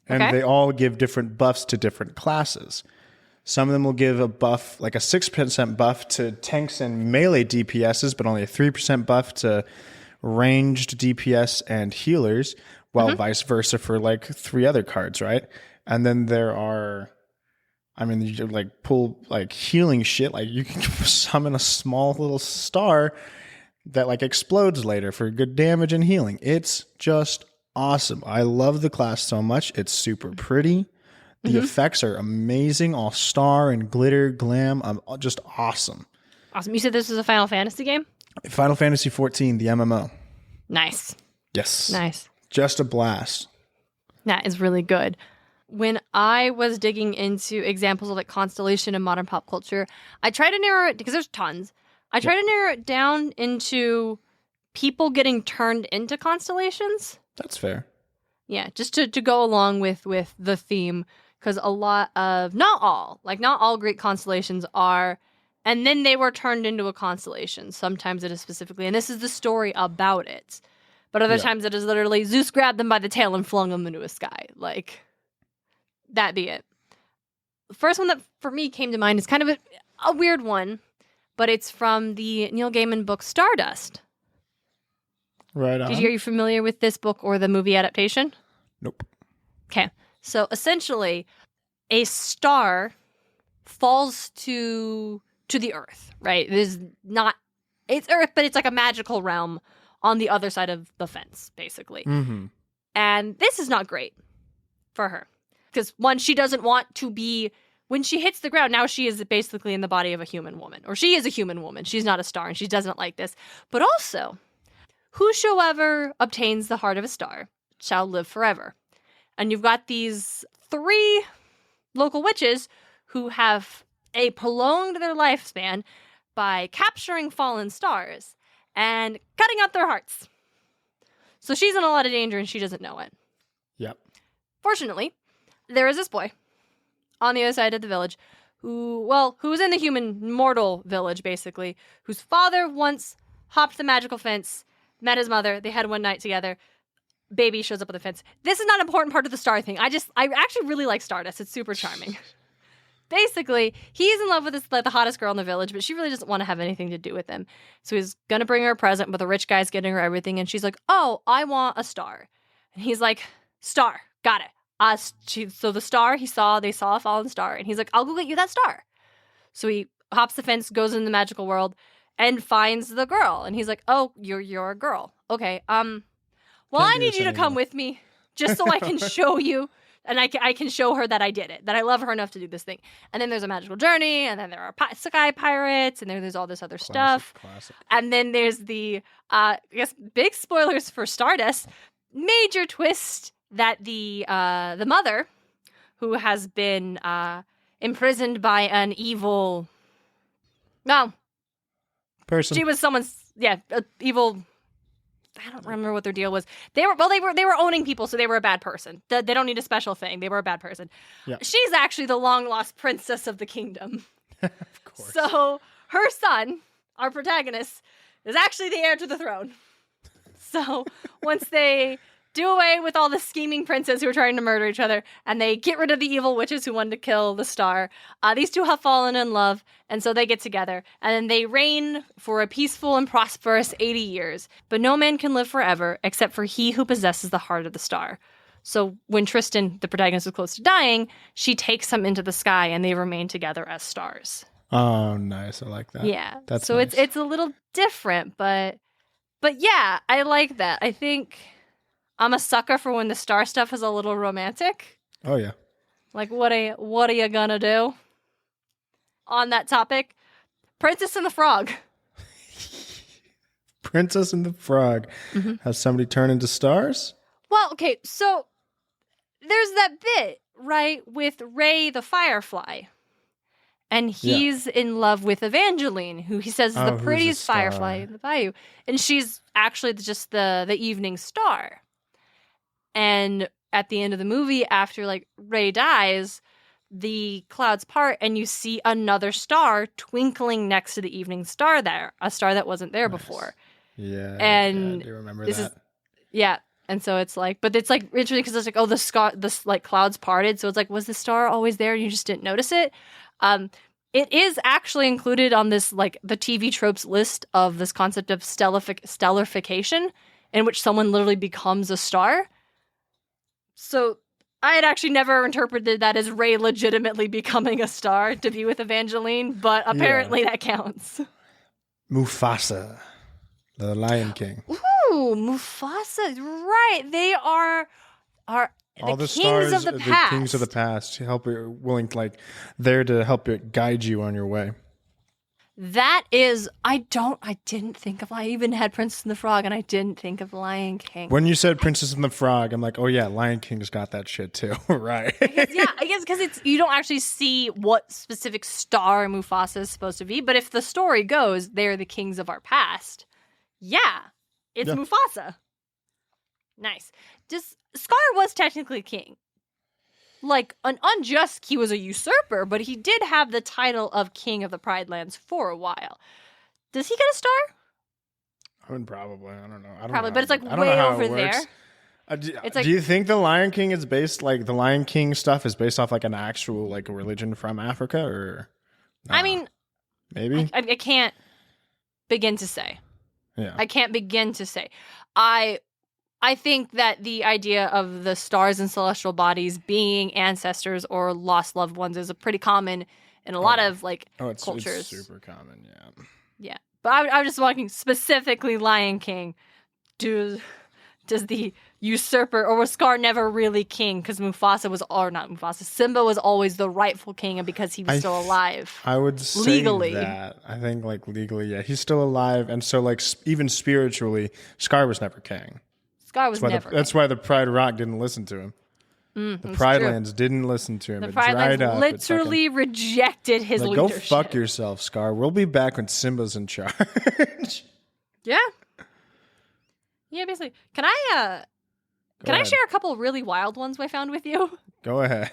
And they all give different buffs to different classes. Some of them will give a buff, like a 6% buff to tanks and melee DPSs, but only a 3% buff to ranged DPS and healers, while vice versa for like 3 other cards, right? And then there are, I mean, you like pull like healing shit. Like you can summon a small little star that like explodes later for good damage and healing. It's just awesome. I love the class so much. It's super pretty. The effects are amazing. All star and glitter, glam. Just awesome. Awesome. You said this is a Final Fantasy game? Final Fantasy XIV, the MMO. Nice. Yes. Nice. Just a blast. That is really good. When I was digging into examples of like Constellation and modern pop culture, I tried to narrow it, because there's tons. I tried to narrow it down into people getting turned into constellations. That's fair. Yeah, just to go along with the theme, because a lot of, not all Greek constellations are, and then they were turned into a constellation. Sometimes it is specifically, and this is the story about it. But other times it is literally Zeus grabbed them by the tail and flung them into a sky. Like, that be it. The first one that for me came to mind is kind of a weird one, but it's from the Neil Gaiman book Stardust. Right on. Are you familiar with this book or the movie adaptation? Nope. Okay. So essentially, a star falls to the earth, right? It's Earth, but it's like a magical realm on the other side of the fence, basically. Mm-hmm. And this is not great for her. Because one, she doesn't want to be, when she hits the ground, now she is basically in the body of a human woman. Or she is a human woman. She's not a star, and she doesn't like this. But also, whosoever obtains the heart of a star shall live forever. And you've got these 3 local witches who have prolonged their lifespan by capturing fallen stars and cutting out their hearts. So she's in a lot of danger and she doesn't know it. Yep. Fortunately, there is this boy on the other side of the village who's in the human mortal village, basically, whose father once hopped the magical fence, met his mother, they had one night together, baby shows up on the fence. This is not an important part of the star thing. I actually really like Stardust. It's super charming. Basically, he's in love with the hottest girl in the village, but she really doesn't want to have anything to do with him. So he's going to bring her a present, but the rich guy's getting her everything, and she's like, oh, I want a star. And he's like, star, got it. So the star they saw a fallen star, and he's like, I'll go get you that star. So he hops the fence, goes in the magical world, and finds the girl. And he's like, oh, you're a girl. Okay, well, I need you to come with me just so I can show you, and I can show her that I did it, that I love her enough to do this thing. And then there's a magical journey, and then there are sky pirates, and there's all this other stuff. Classic. And then there's the, I guess, big spoilers for Stardust, major twist that the mother, who has been imprisoned by an evil, person. She was someone's, evil. I don't remember what their deal was. They were owning people, so they were a bad person. They don't need a special thing. They were a bad person. Yeah. She's actually the long lost princess of the kingdom. Of course. So her son, our protagonist, is actually the heir to the throne. So once they do away with all the scheming princes who are trying to murder each other, and they get rid of the evil witches who wanted to kill the star, these two have fallen in love, and so they get together, and then they reign for a peaceful and prosperous 80 years. But no man can live forever except for he who possesses the heart of the star. So when Tristan, the protagonist, is close to dying, she takes him into the sky, and they remain together as stars. Oh, nice. I like that. Yeah. That's so nice. It's a little different, but yeah, I like that. I think I'm a sucker for when the star stuff is a little romantic. Oh, yeah. Like, what are you gonna do? On that topic, Princess and the Frog. Princess and the Frog. Mm-hmm. Has somebody turn into stars? Well, okay, so there's that bit, right, with Ray the Firefly. And he's in love with Evangeline, who he says is the prettiest firefly in the bayou. And she's actually just the evening star. And at the end of the movie, after like Ray dies, the clouds part and you see another star twinkling next to the evening star there, a star that wasn't there before. Yeah. And I do remember this that. Yeah. And so it's like, but it's like interesting because it's like, oh, the like clouds parted. So it's like, was the star always there and you just didn't notice it? It is actually included on this, like the TV tropes list of this concept of stellarfication, in which someone literally becomes a star. So I had actually never interpreted that as Rey legitimately becoming a star to be with Evangeline, but apparently that counts. Mufasa, the Lion King. Ooh, Mufasa, right? They are All the kings stars of the are past. the kings of the past, there to help you, guide you on your way. That is, I didn't think of, I even had Princess and the Frog and I didn't think of Lion King. When you said Princess and the Frog, I'm like, oh yeah, Lion King's got that shit too, right? I guess because you don't actually see what specific star Mufasa is supposed to be, but if the story goes, they're the kings of our past, it's Mufasa. Nice. Scar was technically king. Like, an unjust, he was a usurper, but he did have the title of King of the Pride Lands for a while. Does he get a star? I mean, probably. I don't know. Probably, but it's like way over there. Do you think the Lion King is based, like, the Lion King stuff is based off, like, an actual, like, religion from Africa, or? I mean, maybe? I can't begin to say. Yeah. I can't begin to say. I think that the idea of the stars and celestial bodies being ancestors or lost loved ones is a pretty common in a lot of cultures. It's super common, yeah. Yeah, but I'm just walking specifically Lion King. Does the usurper or was Scar never really king because Simba was always the rightful king, and because he was still alive. I would say legally. That. I think legally, yeah, he's still alive, and so even spiritually, Scar was never king. Scar was never. That's why the Pride Rock didn't listen to him. The Pride Lands didn't listen to him. The it Pride dried Lands up. literally rejected his leadership. Go fuck yourself, Scar. We'll be back when Simba's in charge. Yeah. Yeah, basically. Can I share a couple really wild ones I found with you? Go ahead.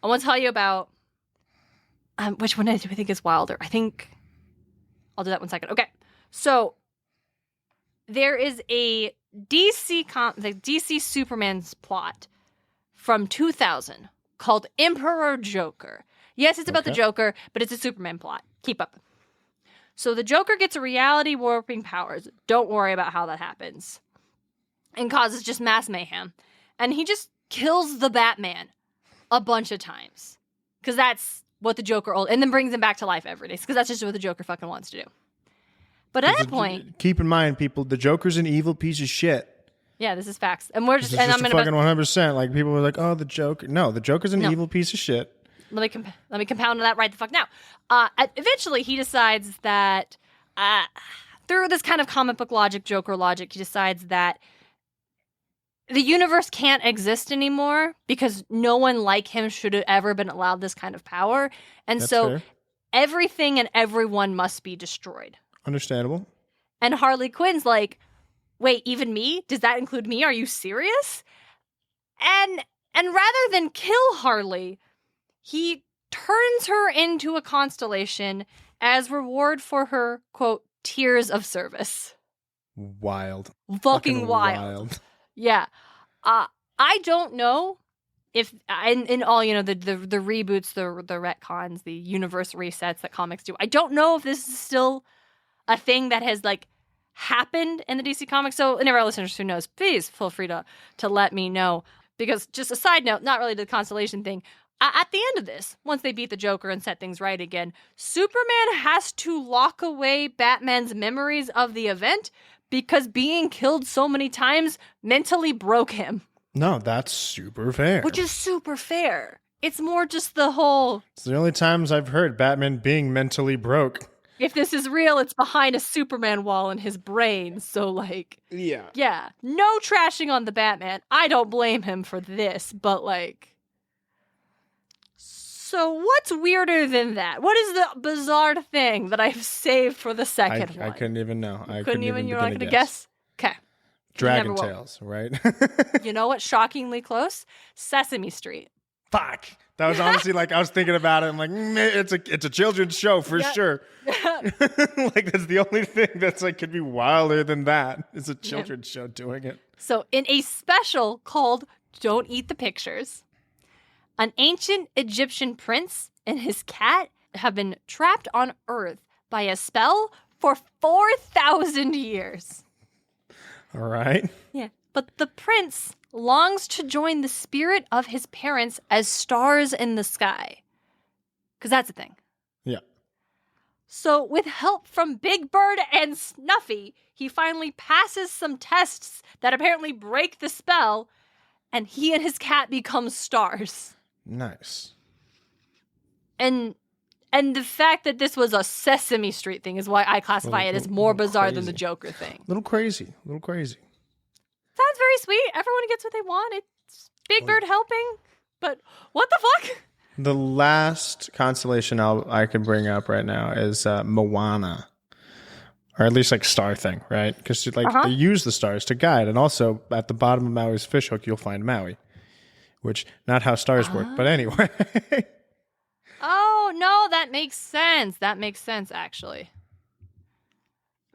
I want to tell you about which one do I think is wilder? I think I'll do that one second. Okay. So there is a DC Superman's plot from 2000 called Emperor Joker. Yes, it's about the Joker, but it's a Superman plot. Keep up. So the Joker gets reality warping powers. Don't worry about how that happens. And causes just mass mayhem. And he just kills the Batman a bunch of times. Because that's what the Joker... And then brings him back to life every day. Because that's just what the Joker fucking wants to do. But at that point... Keep in mind, people, the Joker's an evil piece of shit. Yeah, this is facts. And we're just... This is just fucking 100%. People were like, oh, the Joker... No, the Joker's an evil piece of shit. Let me compound that right the fuck now. Eventually, he decides that... through this kind of comic book logic, Joker logic, he decides that the universe can't exist anymore because no one like him should have ever been allowed this kind of power. And That's so fair. Everything and everyone must be destroyed. Understandable. And Harley Quinn's like, wait, even me? Does that include me? Are you serious? And rather than kill Harley, he turns her into a constellation as reward for her, quote, tears of service. Wild. Fucking wild. Yeah. I don't know if in all, the reboots, the retcons, the universe resets that comics do, I don't know if this is still a thing that has happened in the DC comics. So any of our listeners who knows, please feel free to let me know. Because just a side note, not really the Constellation thing, at the end of this, once they beat the Joker and set things right again, Superman has to lock away Batman's memories of the event because being killed so many times mentally broke him. No, that's super fair. Which is super fair. It's more just the whole... It's the only times I've heard Batman being mentally broke. If this is real, it's behind a Superman wall in his brain. So, yeah. No trashing on the Batman. I don't blame him for this, but, So what's weirder than that? What is the bizarre thing that I've saved for the second one? I couldn't even know. You're not going to guess? Okay. Dragon Tales, right? You know what? Shockingly close. Sesame Street. fuck. That was honestly like, I was thinking about it. I'm like, it's a children's show for sure. Like, that's the only thing that's like, could be wilder than that. It's a children's show doing it. So in a special called Don't Eat the Pictures, an ancient Egyptian prince and his cat have been trapped on Earth by a spell for 4,000 years. All right. Yeah. But the prince longs to join the spirit of his parents as stars in the sky. Because that's a thing. Yeah. So with help from Big Bird and Snuffy, he finally passes some tests that apparently break the spell, and he and his cat become stars. Nice. And the fact that this was a Sesame Street thing is why I classify it as more bizarre than the Joker thing. Little crazy. Sounds very sweet. Everyone gets what they want. It's Big Bird helping, but what the fuck? The last constellation I can bring up right now is Moana, or at least like star thing, right? Because they use the stars to guide, and also at the bottom of Maui's fishhook you'll find Maui, which not how stars work, but anyway. Oh no, that makes sense. That makes sense, actually.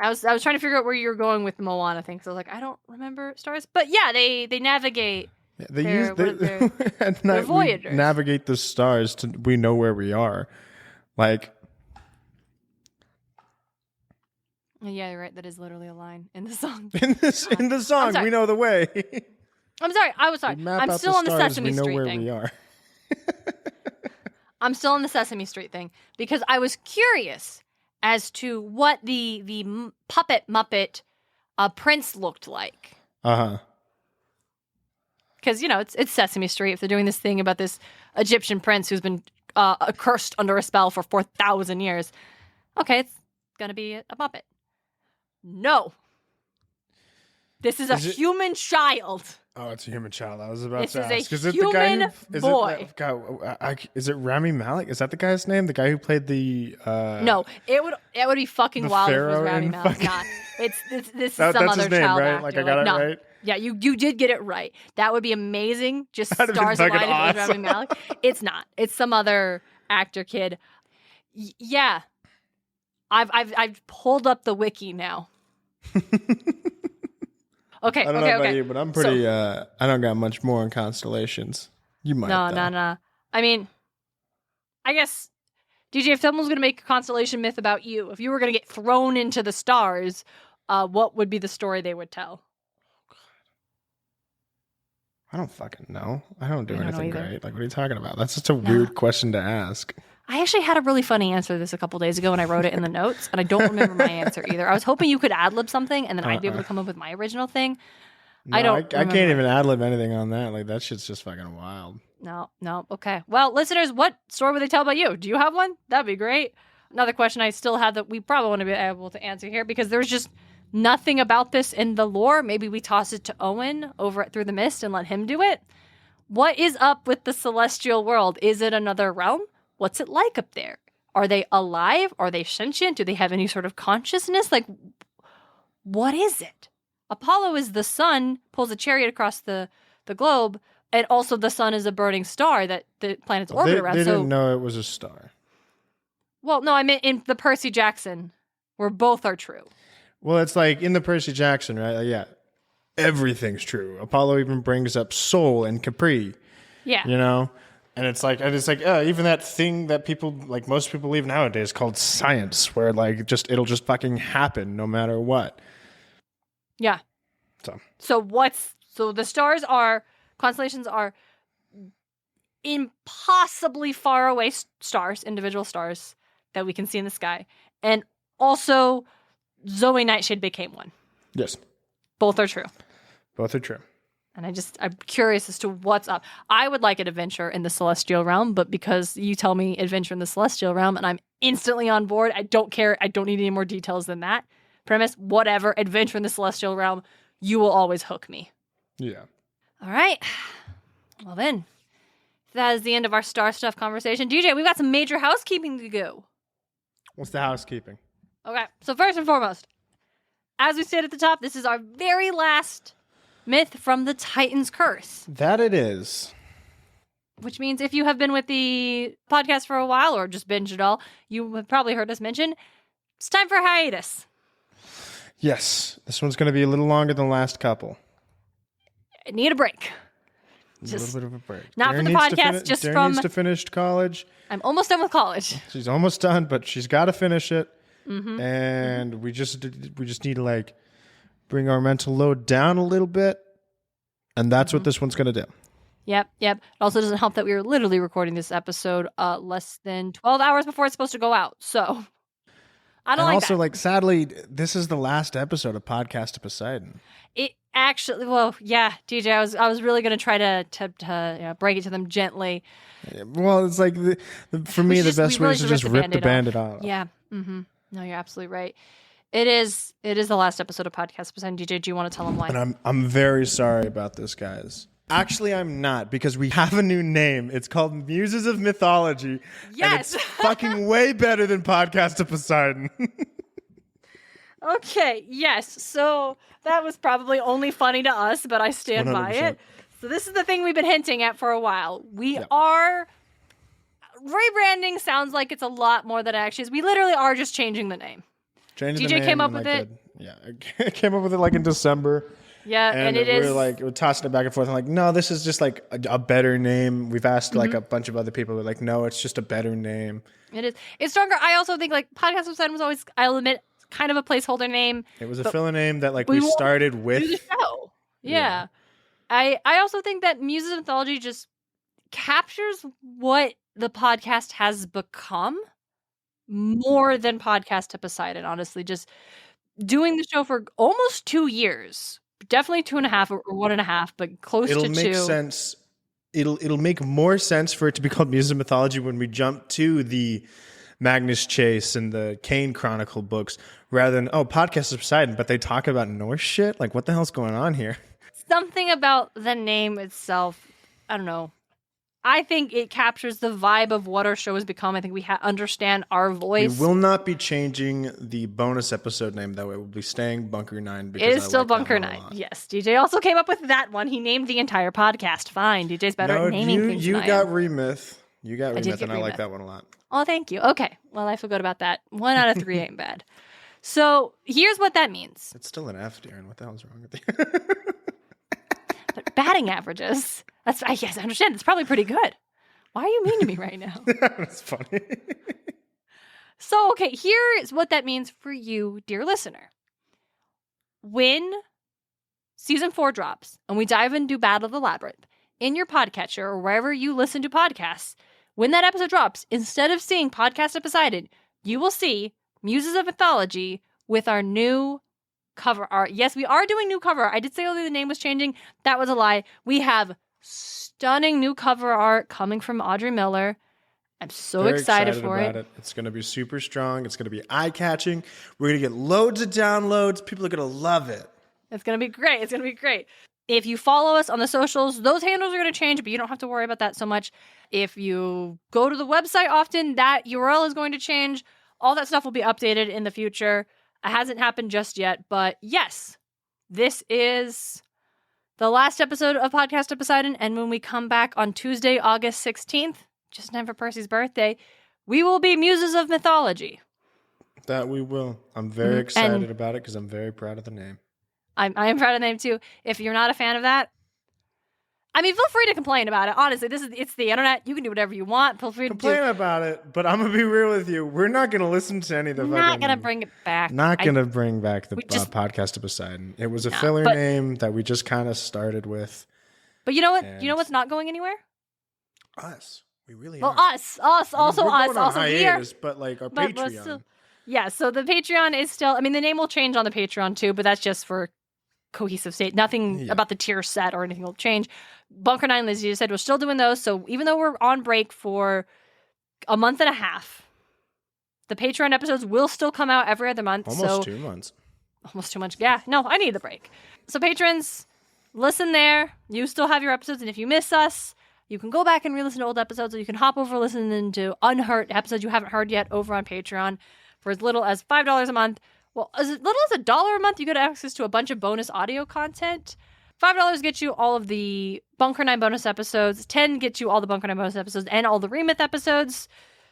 I was trying to figure out where you were going with the Moana thing, because I was like, I don't remember stars, but yeah, they navigate. They're voyagers. We navigate the stars we know where we are. Like, yeah, you're right. That is literally a line in the song. in the song, we know the way. I'm sorry. I was sorry. I'm still on the Sesame Street thing. We know where we are. I'm still on the Sesame Street thing because I was curious as to what the puppet Muppet prince looked like. Because, it's Sesame Street. If they're doing this thing about this Egyptian prince who's been cursed under a spell for 4,000 years, okay, it's going to be a Muppet. No. This is a human child. Oh, it's a human child. I was about to ask. This is a human boy. Is it Rami Malek? Is that the guy's name? The guy who played the... No, it would be fucking wild if it was Rami Malek. Nah, this is some other his name, child right? actor. Like I got it right? Yeah, you did get it right. That would be amazing. Just stars aligned if it was Rami Malek. It's not. It's some other actor kid. Yeah. I've pulled up the wiki now. Okay, I don't know about you, but I'm pretty, I don't got much more on constellations. You might, No. I mean, I guess, DJ, if someone was going to make a constellation myth about you, if you were going to get thrown into the stars, what would be the story they would tell? I don't fucking know. I don't do anything great. Like, what are you talking about? That's such a weird question to ask. I actually had a really funny answer to this a couple days ago when I wrote it in the notes, and I don't remember my answer either. I was hoping you could ad-lib something, and then I'd be able to come up with my original thing. No, I can't even ad-lib anything on that. Like, that shit's just fucking wild. No. Okay. Well, listeners, what story would they tell about you? Do you have one? That'd be great. Another question I still have that we probably want to be able to answer here, because there's just nothing about this in the lore. Maybe we toss it to Owen over at Through the Mist and let him do it. What is up with the celestial world? Is it another realm? What's it like up there? Are they alive? Are they sentient? Do they have any sort of consciousness? Like, what is it? Apollo is the sun, pulls a chariot across the globe, and also the sun is a burning star that the planets orbit around. They didn't know it was a star. Well, no, I meant in the Percy Jackson, where both are true. Well, it's like in the Percy Jackson, right? Like, yeah, everything's true. Apollo even brings up Soul and Capri. Yeah. And it's like even that thing that people, like most people believe nowadays called science, where like it'll just fucking happen no matter what. Yeah. So the constellations are impossibly far away stars, individual stars that we can see in the sky. And also Zoë Nightshade became one. Yes. Both are true. And I'm curious as to what's up. I would like an adventure in the celestial realm, but because you tell me adventure in the celestial realm and I'm instantly on board, I don't care. I don't need any more details than that. Premise, whatever, adventure in the celestial realm, you will always hook me. Yeah. All right. Well then, that is the end of our star stuff conversation. DJ, we've got some major housekeeping to go. What's the housekeeping? Okay. So first and foremost, as we said at the top, this is our very last myth from the Titan's Curse. That it is. which means if you have been with the podcast for a while or just binged it all, you have probably heard us mention it's time for a hiatus. Yes, this one's going to be a little longer than the last couple. I need a break. A little bit of a break. Not from the podcast, just Darren from... needs to finish college. I'm almost done with college. She's almost done, but she's got to finish it. Mm-hmm. And we just need to like bring our mental load down a little bit. And that's what this one's going to do. Yep. It also doesn't help that we were literally recording this episode less than 12 hours before it's supposed to go out. So I don't like that. Also, sadly, this is the last episode of Podcast to Poseidon. It actually, well, yeah, DJ, I was really going to try to break it to them gently. Well, it's like, for me, the best way is to just rip the Band-Aid off. Yeah. Mm-hmm. No, you're absolutely right. It is the last episode of Podcast to Poseidon. DJ, do you want to tell them why? And I'm very sorry about this, guys. Actually, I'm not, because we have a new name. It's called Muses of Mythology. Yes. And it's fucking way better than Podcast to Poseidon. Okay, yes. So that was probably only funny to us, but I stand 100%. by it. So this is the thing we've been hinting at for a while. We are... Rebranding sounds like it's a lot more than it actually is. We literally are just changing the name. DJ came up with it. Yeah, I came up with it in December. Yeah, and it is. We're tossing it back and forth. I'm no, this is just a better name. We've asked a bunch of other people. They're like, no, it's just a better name. It is. It's stronger. I also think Podcast Poseidon was always, I'll admit, kind of a placeholder name. It was a filler name that we started with. Do the show. Yeah. I also think that Muses of Mythology just captures what the podcast has become more than Podcast to Poseidon, honestly. Just doing the show for almost 2 years. Definitely 2.5 or 1.5, but close to 2. It'll make sense. It'll make more sense for it to be called Muses of Mythology when we jump to the Magnus Chase and the Kane Chronicle books rather than, Podcast of Poseidon, but they talk about Norse shit? What the hell's going on here? Something about the name itself, I don't know. I think it captures the vibe of what our show has become. I think we understand our voice. We will not be changing the bonus episode name, though. It will be staying Bunker 9. It is still Bunker 9. Yes. DJ also came up with that one. He named the entire podcast. Fine. DJ's better at naming things than I am. You got Remyth. You got Remyth, and I Remyth. like that one a lot. Oh, thank you. Okay. Well, I feel good about that. 1 out of 3 ain't bad. So here's what that means. It's still an F, Darren. What the hell's wrong with you? But batting averages. Yes, I understand. It's probably pretty good. Why are you mean to me right now? That's funny. So, okay, here is what that means for you, dear listener. When season 4 drops and we dive into Battle of the Labyrinth in your podcatcher or wherever you listen to podcasts, when that episode drops, instead of seeing Podcast of Poseidon, you will see Muses of Mythology with our new cover art. Yes, we are doing new cover art. I did say earlier the name was changing. That was a lie. We have stunning new cover art coming from Audrey Miller. I'm so Very excited for it. It's going to be super strong. It's going to be eye-catching. We're going to get loads of downloads. People are going to love it. It's going to be great. It's going to be great. If you follow us on the socials, those handles are going to change, but you don't have to worry about that so much. If you go to the website often, that URL is going to change. All that stuff will be updated in the future. It hasn't happened just yet, but yes, this is the last episode of Podcast to Poseidon, and when we come back on Tuesday, August 16th, just in time for Percy's birthday, we will be Muses of Mythology. That we will. I'm very excited about it because I'm very proud of the name. I am proud of the name too. If you're not a fan of that, I mean, feel free to complain about it. Honestly, it's the internet. You can do whatever you want. Feel free to complain about it, but I'm gonna be real with you. We're not gonna listen to any of the. Not gonna bring it back. Not gonna bring back the Podcast to Poseidon. It was a filler name that we just kind of started with. But you know what? You know what's not going anywhere? Us. We really. Well, are. us. Also we're us. Going on also hiatus, but our Patreon. Still, so the Patreon is still. I mean, the name will change on the Patreon too, but that's just for cohesive state. Nothing about the tier set or anything will change. Bunker 9, as you said, we're still doing those. So even though we're on break for a month and a half, the Patreon episodes will still come out every other month. Almost 2 months. Almost 2 months. Yeah. No, I need the break. So patrons, listen there. You still have your episodes. And if you miss us, you can go back and re-listen to old episodes, or you can hop over listening to unheard episodes you haven't heard yet over on Patreon for as little as $5 a month. Well, as little as $1 a month, you get access to a bunch of bonus audio content. $5 gets you all of the Bunker 9 bonus episodes. $10 gets you all the Bunker 9 bonus episodes and all the Remyth episodes.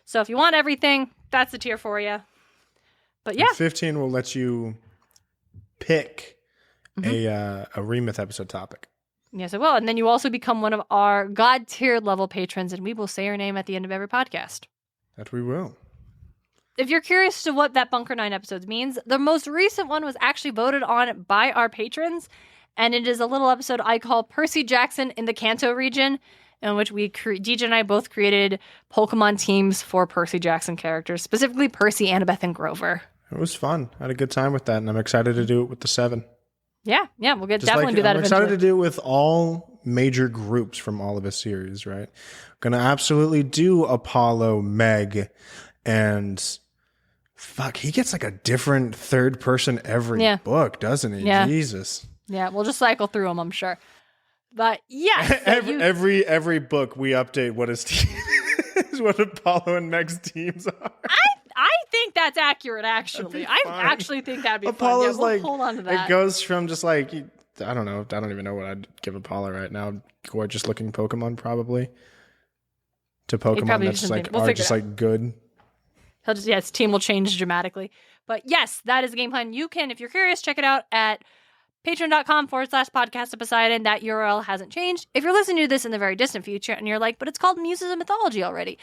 So if you want everything, that's the tier for you. But yeah. And 15 will let you pick a Remyth episode topic. Yes, it will. And then you also become one of our God tier level patrons, and we will say your name at the end of every podcast. That we will. If you're curious to what that Bunker 9 episodes means, the most recent one was actually voted on by our patrons, and it is a little episode I call Percy Jackson in the Kanto region, in which DJ and I both created Pokemon teams for Percy Jackson characters, specifically Percy, Annabeth, and Grover. It was fun. I had a good time with that, and I'm excited to do it with the 7. Yeah, we'll definitely do that I'm eventually. excited to do it with all major groups from all of his series, right? Gonna absolutely do Apollo, Meg, and fuck, he gets like a different third person every book, doesn't he? Yeah. Jesus. Yeah, we'll just cycle through them, I'm sure. But yeah, every book we update what his team is, what Apollo and Meg's teams are. I think that's accurate. Actually, I actually think that'd be Apollo's fun. Yeah, we'll hold on to that. It goes from just like I don't know. I don't even know what I'd give Apollo right now. Gorgeous looking Pokemon probably to Pokemon that's like are just like good. He'll just his team will change dramatically. But yes, that is the game plan. You can, if you're curious, check it out at patreon.com/podcast of Poseidon. That URL hasn't changed. If you're listening to this in the very distant future and you're like, but it's called Muses of Mythology already,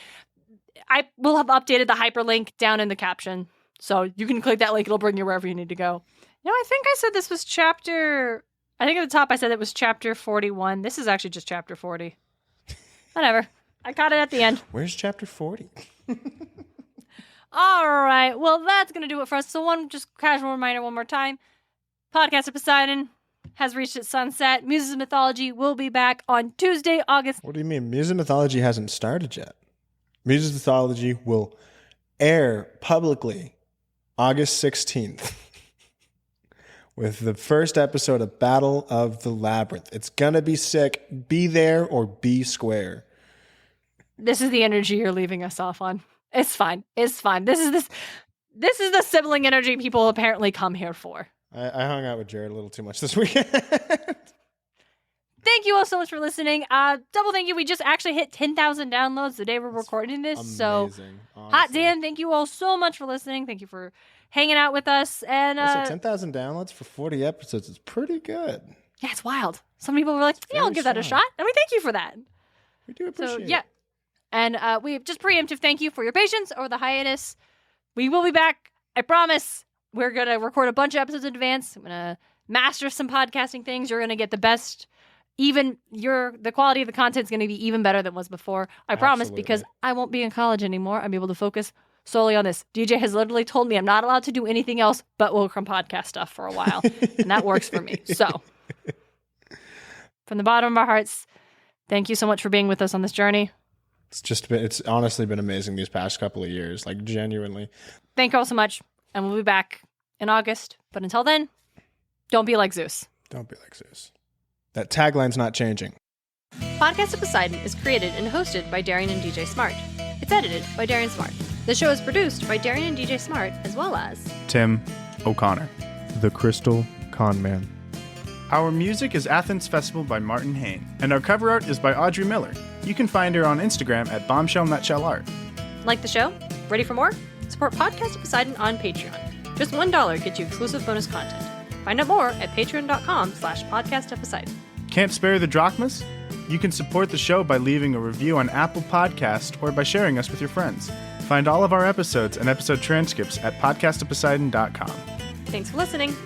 I will have updated the hyperlink down in the caption. So you can click that link. It'll bring you wherever you need to go. I think I said this was I think at the top I said it was chapter 41. This is actually just chapter 40. Whatever. I caught it at the end. Where's chapter 40? All right. Well, that's going to do it for us. So one just casual reminder one more time. Podcast of Poseidon has reached its sunset. Muses of Mythology will be back on Tuesday, August. What do you mean? Muses of Mythology hasn't started yet. Muses of Mythology will air publicly August 16th with the first episode of Battle of the Labyrinth. It's going to be sick. Be there or be square. This is the energy you're leaving us off on. It's fine. It's fine. This is the sibling energy people apparently come here for. I hung out with Jared a little too much this weekend. Thank you all so much for listening. Double thank you. We just actually hit 10,000 downloads the day we're recording this. Amazing, so honestly. Hot damn. Thank you all so much for listening. Thank you for hanging out with us. And 10,000 downloads for 40 episodes is pretty good. Yeah, it's wild. Some people were like, yeah, I'll give that a shot. And we thank you for that. We do appreciate it. Yeah. And we have just preemptive thank you for your patience over the hiatus. We will be back. I promise. We're going to record a bunch of episodes in advance. I'm going to master some podcasting things. You're going to get the best. The quality of the content is going to be even better than it was before. I promise, because I won't be in college anymore. I'll be able to focus solely on this. DJ has literally told me I'm not allowed to do anything else but Wilcrum podcast stuff for a while. And that works for me. So from the bottom of our hearts, thank you so much for being with us on this journey. It's honestly been amazing these past couple of years, like genuinely. Thank you all so much. And we'll be back in August. But until then, don't be like Zeus. Don't be like Zeus. That tagline's not changing. Podcast of Poseidon is created and hosted by Darien and DJ Smartt. It's edited by Darien Smartt. The show is produced by Darien and DJ Smartt, as well as Tim O'Connor. The Crystal Con Man. Our music is Athens Festival by Martin Hain, and our cover art is by Audrey Miller. You can find her on Instagram at bombshellnutshellart. Like the show? Ready for more? Support Podcast of Poseidon on Patreon. Just $1 gets you exclusive bonus content. Find out more at patreon.com/podcastofposeidon. Can't spare the drachmas? You can support the show by leaving a review on Apple Podcast or by sharing us with your friends. Find all of our episodes and episode transcripts at podcastofposeidon.com. Thanks for listening.